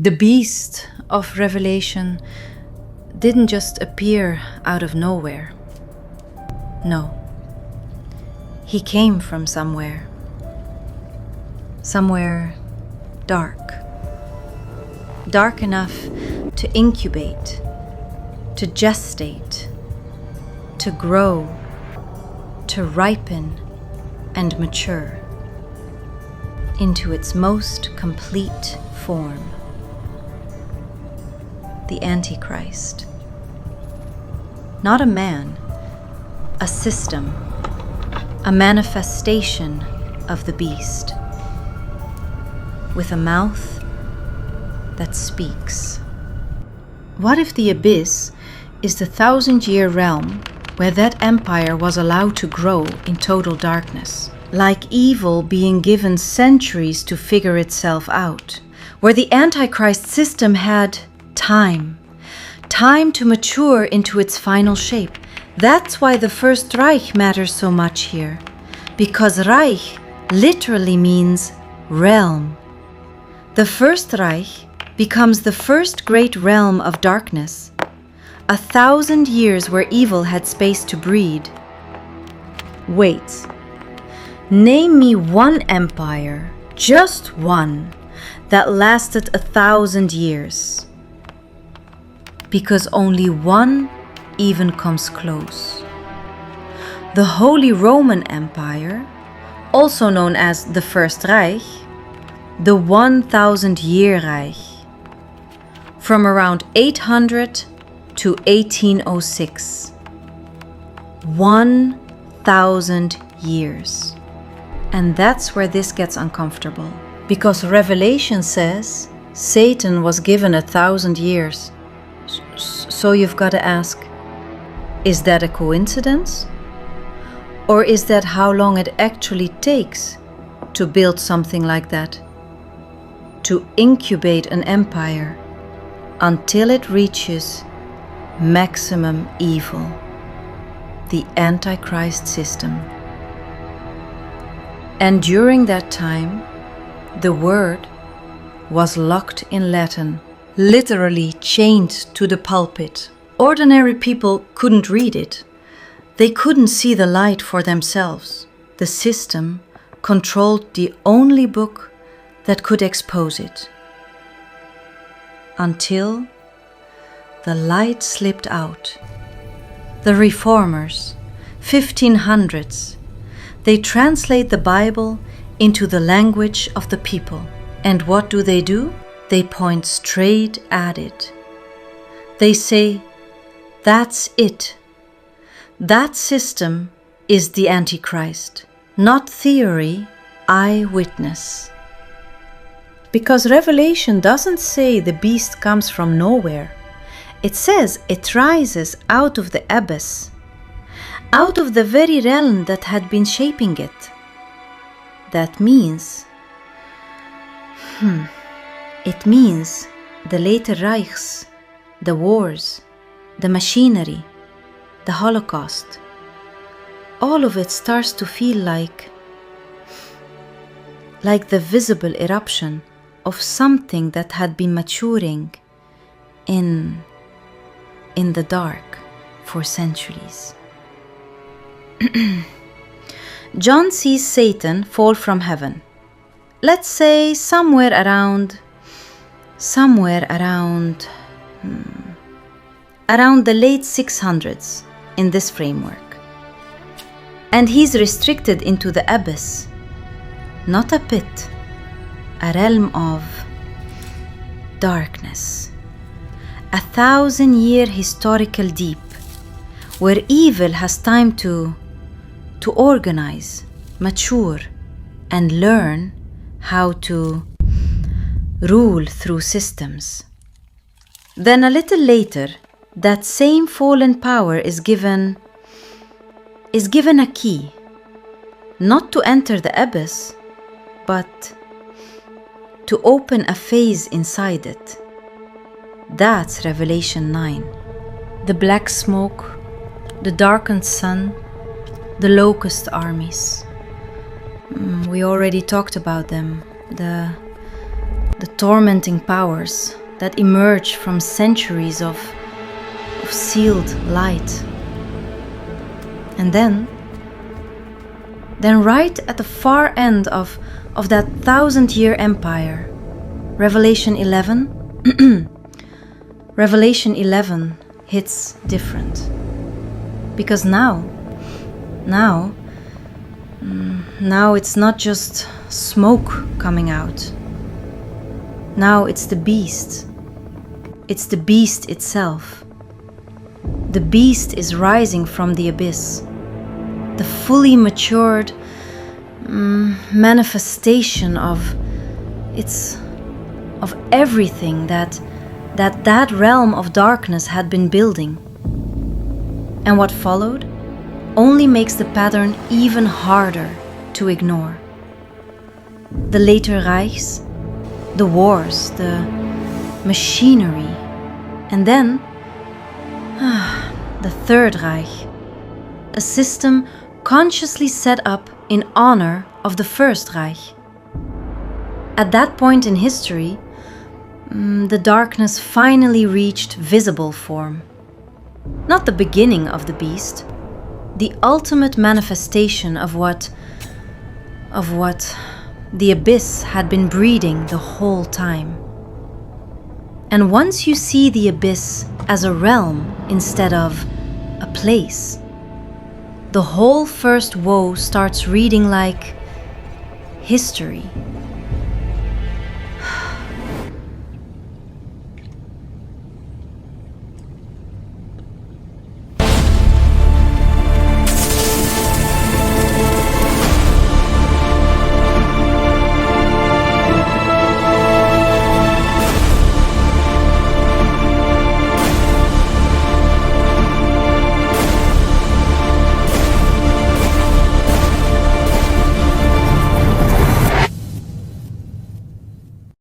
The beast of Revelation didn't just appear out of nowhere. No. He came from somewhere. Somewhere dark. Dark enough to incubate, to gestate, to grow, to ripen and mature into its most complete form. The Antichrist. Not a man, a system, a manifestation of the beast, with a mouth that speaks. What if the abyss is the 1,000-year realm where that empire was allowed to grow in total darkness, like evil being given centuries to figure itself out, where the Antichrist system had time to mature into its final shape? That's why the First Reich matters so much here, because Reich literally means realm. The First Reich becomes the first great realm of darkness, 1,000 years where evil had space to breed. Wait, name me one empire, just one, that lasted 1,000 years. Because only one even comes close. The Holy Roman Empire, also known as the First Reich, the 1,000-year Reich, from around 800 to 1806. 1,000 years. And that's where this gets uncomfortable. Because Revelation says Satan was given 1,000 years. So you've got to ask, is that a coincidence? Or is that how long it actually takes to build something like that? To incubate an empire until it reaches maximum evil, the Antichrist system. And during that time, the word was locked in Latin, literally chained to the pulpit. Ordinary people couldn't read it. They couldn't see the light for themselves. The system controlled the only book that could expose it. Until the light slipped out. The reformers, 1500s, they translate the Bible into the language of the people. And what do? They point straight at it. They say, that's it. That system is the Antichrist. Not theory, eyewitness. Because Revelation doesn't say the beast comes from nowhere. It says it rises out of the abyss, out of the very realm that had been shaping it. That means, it means the later Reichs, the wars, the machinery, the Holocaust. All of it starts to feel like the visible eruption of something that had been maturing in the dark for centuries. John sees Satan fall from heaven. Let's say somewhere around the late 600s in this framework. And he's restricted into the abyss, not a pit, a realm of darkness, 1,000-year historical deep, where evil has time to organize, mature, and learn how to rule through systems. Then a little later, that same fallen power is given a key, not to enter the abyss, but to open a phase inside it. That's Revelation 9. The black smoke, the darkened sun, the locust armies. We already talked about them. the tormenting powers that emerge from centuries of sealed light. And then right at the far end of that 1,000-year empire, Revelation 11, Revelation 11 hits different. Because now it's not just smoke coming out. Now it's the beast. It's the beast itself. The beast is rising from the abyss. The fully matured manifestation of everything that realm of darkness had been building. And what followed only makes the pattern even harder to ignore. The later Reichs, the wars, the machinery, and then the Third Reich, a system consciously set up in honor of the First Reich. At that point in history, the darkness finally reached visible form. Not the beginning of the beast, the ultimate manifestation of what the abyss had been breeding the whole time. And once you see the abyss as a realm instead of a place, the whole First Woe starts reading like history,